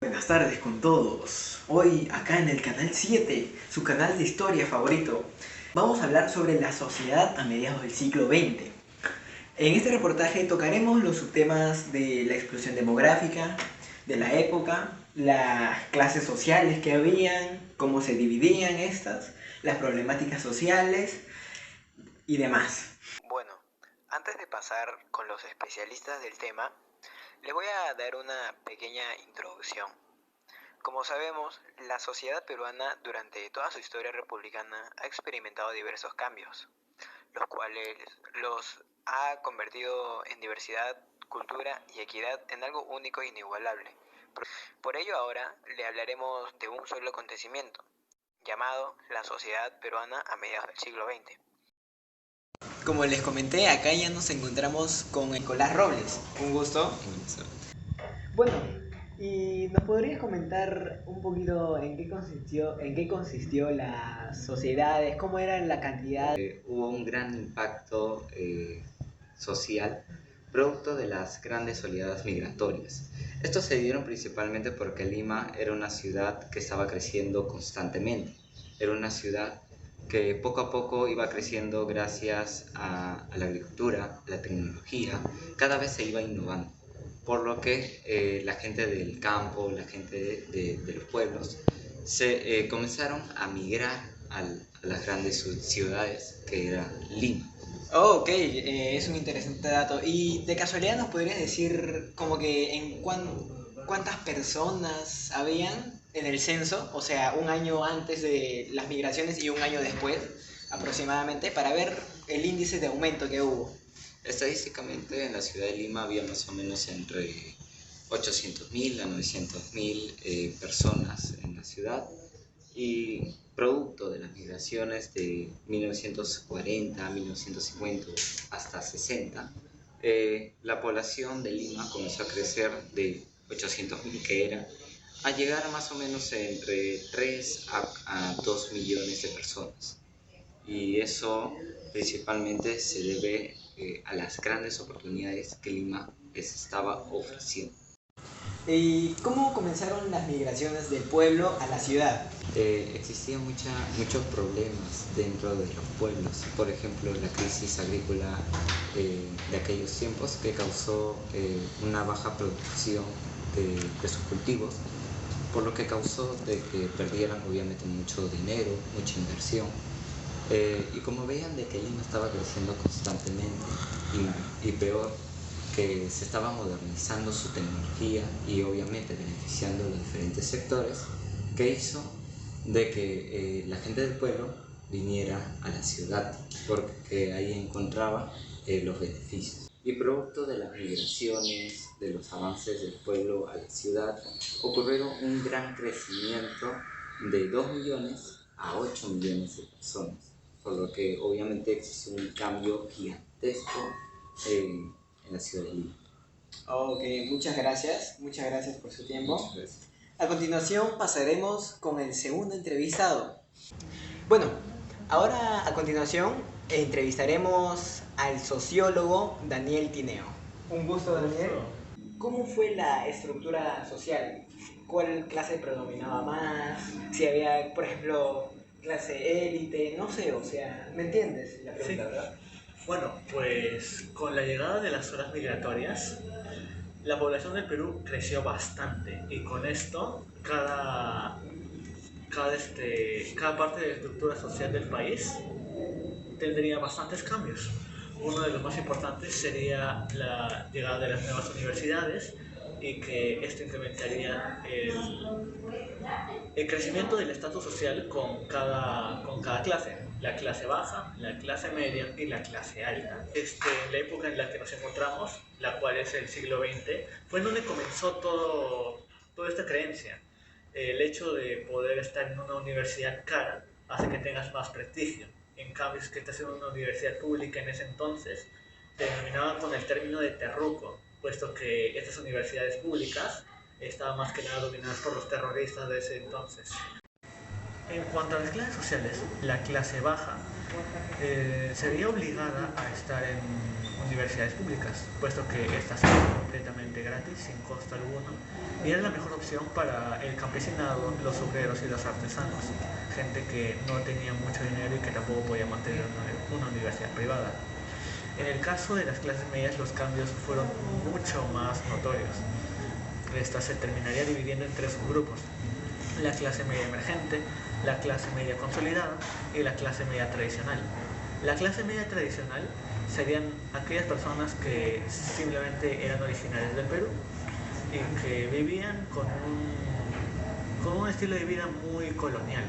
Buenas tardes con todos. Hoy acá en el canal 7, su canal de historia favorito, vamos a hablar sobre la sociedad a mediados del siglo XX. En este reportaje tocaremos los subtemas de la explosión demográfica, de la época, las clases sociales que habían, cómo se dividían estas, las problemáticas sociales y demás. Bueno, antes de pasar con los especialistas del tema, les voy a dar una pequeña introducción. Como sabemos, la sociedad peruana durante toda su historia republicana ha experimentado diversos cambios, los cuales los ha convertido en diversidad, cultura y equidad en algo único e inigualable. Por ello ahora le hablaremos de un solo acontecimiento, llamado la sociedad peruana a mediados del siglo XX. Como les comenté, acá ya nos encontramos con Nicolás Robles. Un gusto. Bueno, ¿y nos podrías comentar un poquito en qué consistió las sociedades, cómo era la cantidad? Hubo un gran impacto social producto de las grandes oleadas migratorias. Estos se dieron principalmente porque Lima era una ciudad que estaba creciendo constantemente. Era una ciudad que poco a poco iba creciendo gracias a la agricultura, la tecnología, cada vez se iba innovando. Por lo que la gente del campo, la gente de los pueblos, se comenzaron a migrar a las grandes ciudades, que era Lima. Oh, ok, es un interesante dato. ¿Y de casualidad nos podrías decir como que cuántas personas habían en el censo? O sea, un año antes de las migraciones y un año después, aproximadamente, para ver el índice de aumento que hubo. Estadísticamente en la ciudad de Lima había más o menos entre 800.000 a 900.000 personas en la ciudad, y producto de las migraciones de 1940, 1950 hasta 60, la población de Lima comenzó a crecer de 800.000 que era, a llegar a más o menos entre 3 a 2 millones de personas. Y eso principalmente se debe a las grandes oportunidades que Lima les estaba ofreciendo. ¿Y cómo comenzaron las migraciones del pueblo a la ciudad? Existían muchos problemas dentro de los pueblos, por ejemplo la crisis agrícola de aquellos tiempos, que causó una baja producción de sus cultivos, por lo que causó de que perdieran obviamente mucho dinero, mucha inversión. Y como veían de que Lima estaba creciendo constantemente y peor, que se estaba modernizando su tecnología y obviamente beneficiando a los diferentes sectores, que hizo de que la gente del pueblo viniera a la ciudad, porque ahí encontraba los beneficios. Y producto de las migraciones, de los avances del pueblo a la ciudad, ocurrieron un gran crecimiento de 2 millones a 8 millones de personas, por lo que obviamente existió un cambio gigantesco en la ciudad de Lima. Ok, muchas gracias por su tiempo. Muchas gracias. A continuación pasaremos con el segundo entrevistado. Bueno, ahora a continuación entrevistaremos al sociólogo Daniel Tineo. Un gusto, Daniel. ¿Cómo fue la estructura social? ¿Cuál clase predominaba más? Si había, por ejemplo, clase élite, no sé, o sea, ¿me entiendes la pregunta, Sí. verdad? Bueno, pues con la llegada de las olas migratorias, la población del Perú creció bastante y con esto cada parte de la estructura social del país tendría bastantes cambios. Uno de los más importantes sería la llegada de las nuevas universidades y que esto incrementaría el crecimiento del estatus social con cada clase, la clase baja, la clase media y la clase alta. La época en la que nos encontramos, la cual es el siglo XX, fue en donde comenzó toda esta creencia. El hecho de poder estar en una universidad cara hace que tengas más prestigio. En cambio, si estás en una universidad pública en ese entonces, te denominaban con el término de terruco, puesto que estas universidades públicas estaban más que nada dominadas por los terroristas de ese entonces. En cuanto a las clases sociales, la clase baja sería obligada a estar en universidades públicas, puesto que estas eran completamente gratis, sin costo alguno, y era la mejor opción para el campesinado, los obreros y los artesanos, gente que no tenía mucho dinero y que tampoco podía mantener una universidad privada. En el caso de las clases medias, los cambios fueron mucho más notorios. Esta se terminaría dividiendo en tres subgrupos: la clase media emergente, la clase media consolidada y la clase media tradicional. La clase media tradicional serían aquellas personas que simplemente eran originarias del Perú y que vivían con un estilo de vida muy colonial.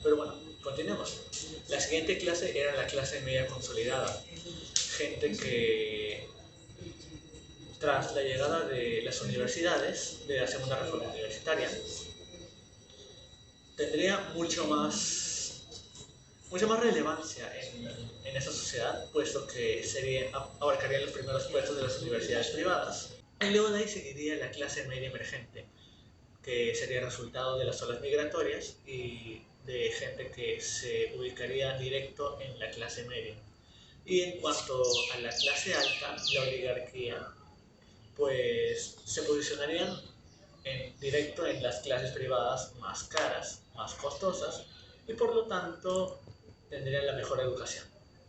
Pero bueno, continuemos. La siguiente clase era la clase media consolidada. Gente que tras la llegada de las universidades, de la segunda reforma universitaria, tendría mucho más relevancia en esa sociedad, puesto que abarcaría los primeros puestos de las universidades privadas. Y luego de ahí seguiría la clase media emergente, que sería resultado de las olas migratorias y de gente que se ubicaría directo en la clase media. Y en cuanto a la clase alta, la oligarquía, pues se posicionarían directo en las clases privadas más caras, más costosas, y por lo tanto tendrían la mejor educación.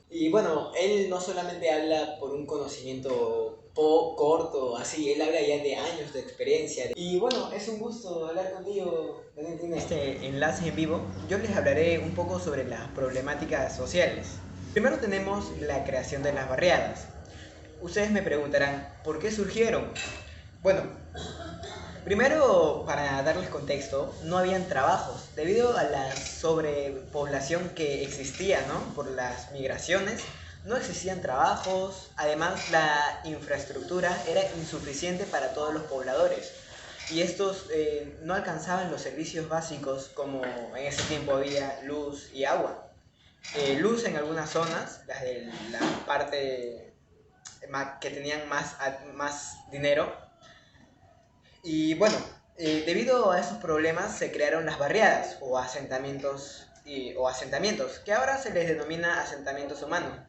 Y bueno, él no solamente habla por un conocimiento corto, así, él habla ya de años de experiencia. Y bueno, es un gusto hablar contigo, Valentino. En este enlace en vivo, yo les hablaré un poco sobre las problemáticas sociales. Primero tenemos la creación de las barriadas. Ustedes me preguntarán, ¿por qué surgieron? Bueno, primero, para darles contexto, no habían trabajos. Debido a la sobrepoblación que existía, ¿no?, por las migraciones, no existían trabajos. Además, la infraestructura era insuficiente para todos los pobladores. Y estos no alcanzaban los servicios básicos, como en ese tiempo había luz y agua. Luz en algunas zonas, las de la parte que tenían más dinero. Y bueno, debido a esos problemas se crearon las barriadas o asentamientos, que ahora se les denomina asentamientos humanos,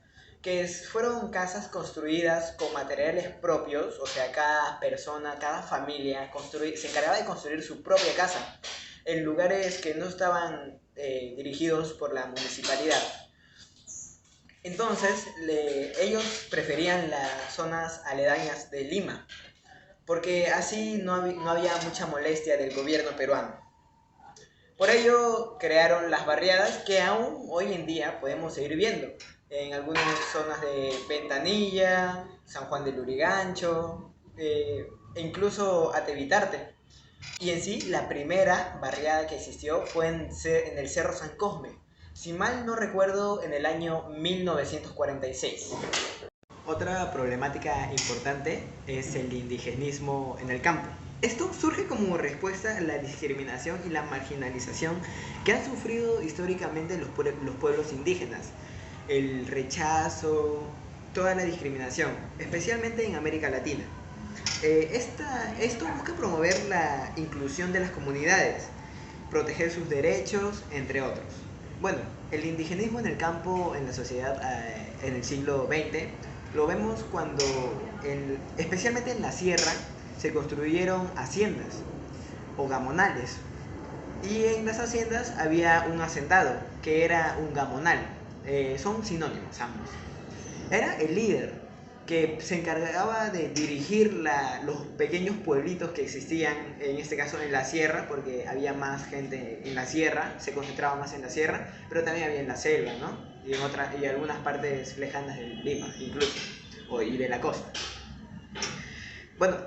que fueron casas construidas con materiales propios. O sea, cada persona, cada familia se encargaba de construir su propia casa en lugares que no estaban dirigidos por la municipalidad. Entonces, ellos preferían las zonas aledañas de Lima, porque así no había mucha molestia del gobierno peruano. Por ello crearon las barriadas, que aún hoy en día podemos seguir viendo en algunas zonas de Ventanilla, San Juan de Lurigancho, e incluso Atevitarte. Y en sí, la primera barriada que existió fue en el Cerro San Cosme, si mal no recuerdo, en el año 1946. Otra problemática importante es el indigenismo en el campo. Esto surge como respuesta a la discriminación y la marginalización que han sufrido históricamente los pueblos indígenas. El rechazo, toda la discriminación, especialmente en América Latina. Esto busca promover la inclusión de las comunidades, proteger sus derechos, entre otros. Bueno, el indigenismo en el campo, en la sociedad en el siglo XX, lo vemos cuando, especialmente en la sierra, se construyeron haciendas o gamonales. Y en las haciendas había un hacendado, que era un gamonal. Son sinónimos ambos. Era el líder que se encargaba de dirigir los pequeños pueblitos que existían, en este caso en la sierra, porque había más gente en la sierra, se concentraba más en la sierra, pero también había en la selva, ¿no? Y algunas partes lejanas de Lima, incluso, y de la costa. Bueno,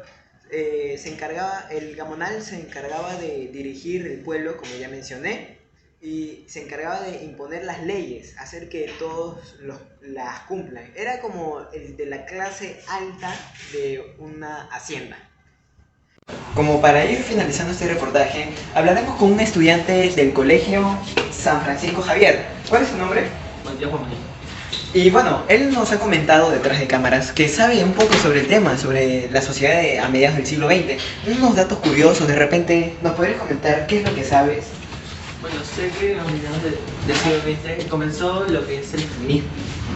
el gamonal se encargaba de dirigir el pueblo, como ya mencioné, y se encargaba de imponer las leyes, hacer que todos las cumplan. Era como el de la clase alta de una hacienda. Como para ir finalizando este reportaje, hablaremos con un estudiante del colegio San Francisco Javier. ¿Cuál es su nombre? Matías Guamaní. Y bueno, él nos ha comentado detrás de cámaras que sabe un poco sobre el tema, sobre la sociedad a mediados del siglo XX. Unos datos curiosos, de repente, ¿nos podrías comentar qué es lo que sabes? Bueno, sé que a mediados del siglo XX comenzó lo que es el feminismo.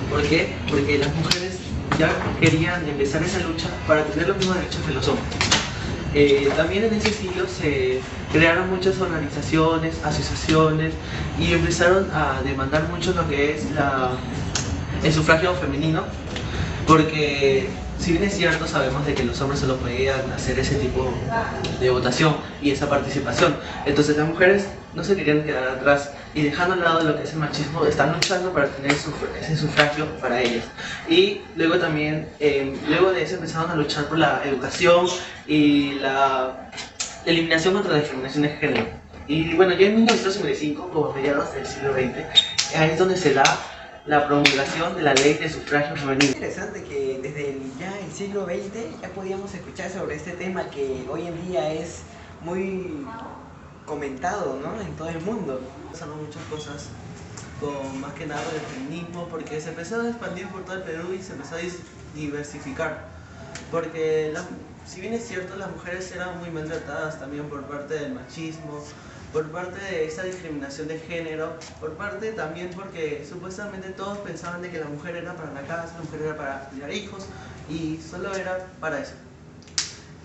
¿Por qué? Porque las mujeres ya querían empezar esa lucha para tener los mismos derechos que los hombres. También en ese siglo se crearon muchas organizaciones, asociaciones y empezaron a demandar mucho lo que es el sufragio femenino, porque si bien es cierto, sabemos de que los hombres solo podían hacer ese tipo de votación y esa participación. Entonces las mujeres no se querían quedar atrás y dejando al lado lo que es el machismo, están luchando para tener ese sufragio para ellas. Y luego también, luego de eso empezaron a luchar por la educación y la eliminación contra la discriminación de género. Y bueno, ya en 1955, como a mediados del siglo XX, ahí es donde se da la promulgación de la ley de sufragio femenino. Es interesante que desde ya el siglo XX ya podíamos escuchar sobre este tema que hoy en día es muy comentado, ¿no?, en todo el mundo. Pasaron muchas cosas, con más que nada el feminismo, porque se empezó a expandir por todo el Perú y se empezó a diversificar. Porque si bien es cierto, las mujeres eran muy maltratadas también por parte del machismo, por parte de esa discriminación de género, por parte también porque supuestamente todos pensaban de que la mujer era para la casa, la mujer era para criar hijos y solo era para eso.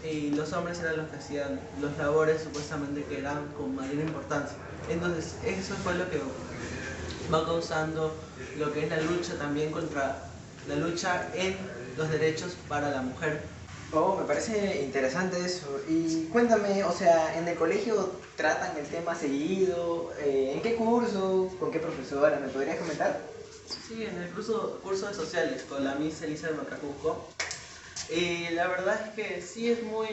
Y los hombres eran los que hacían los labores supuestamente que eran con mayor importancia. Entonces eso fue lo que va causando lo que es la lucha también contra la lucha en los derechos para la mujer. Oh, me parece interesante eso. Y cuéntame, o sea, ¿en el colegio tratan el tema seguido? ¿En qué curso? ¿Con qué profesora? ¿Me podrías comentar? Sí, en el curso de sociales con la Miss Elisa de Macacusco. La verdad es que sí es muy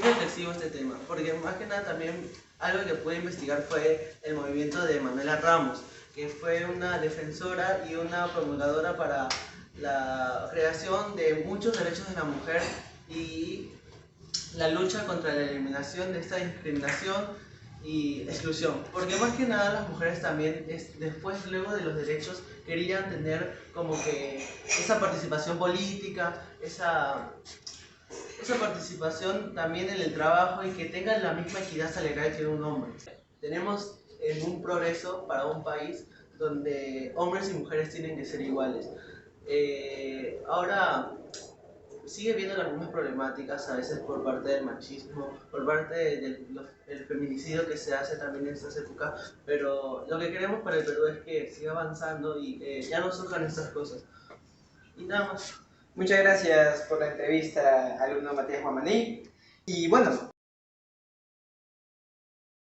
reflexivo este tema, porque más que nada también algo que pude investigar fue el movimiento de Manuela Ramos, que fue una defensora y una promulgadora para la creación de muchos derechos de la mujer y la lucha contra la eliminación de esta discriminación y exclusión, porque más que nada las mujeres también después, luego de los derechos, querían tener como que esa participación política, esa participación también en el trabajo y que tengan la misma equidad salarial que un hombre. Tenemos un progreso para un país donde hombres y mujeres tienen que ser iguales. Ahora sigue viendo las mismas problemáticas a veces por parte del machismo, por parte del feminicidio que se hace también en estas épocas, pero lo que queremos para el Perú es que siga avanzando y ya no surjan estas cosas. Y nada más. Muchas gracias por la entrevista, alumno Matías Guamaní. Y bueno,